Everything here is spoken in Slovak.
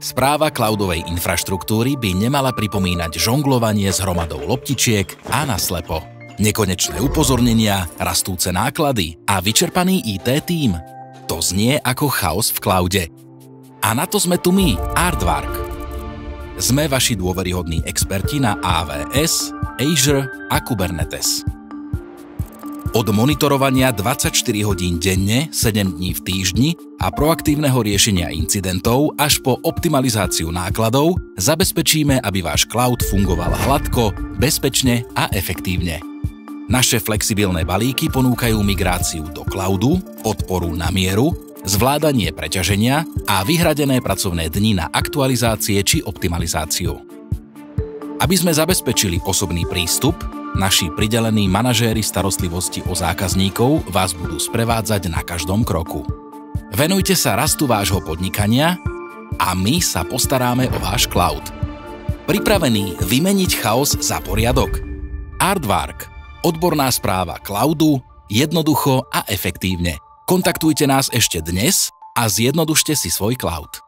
Správa cloudovej infraštruktúry by nemala pripomínať žonglovanie s hromadou loptičiek a naslepo. Nekonečné upozornenia, rastúce náklady a vyčerpaný IT tím. To znie ako chaos v cloude. A na to sme tu my, Aardvark. Sme vaši dôveryhodní experti na AWS, Azure a Kubernetes. Od monitorovania 24 hodín denne, 7 dní v týždni a proaktívneho riešenia incidentov až po optimalizáciu nákladov zabezpečíme, aby váš cloud fungoval hladko, bezpečne a efektívne. Naše flexibilné balíky ponúkajú migráciu do cloudu, podporu na mieru, zvládanie preťaženia a vyhradené pracovné dni na aktualizácie či optimalizáciu. Aby sme zabezpečili osobný prístup, naši pridelení manažéri starostlivosti o zákazníkov vás budú sprevádzať na každom kroku. Venujte sa rastu vášho podnikania a my sa postaráme o váš cloud. Pripravený vymeniť chaos za poriadok? Aardvark, odborná správa cloudu, jednoducho a efektívne. Kontaktujte nás ešte dnes a zjednodušte si svoj cloud.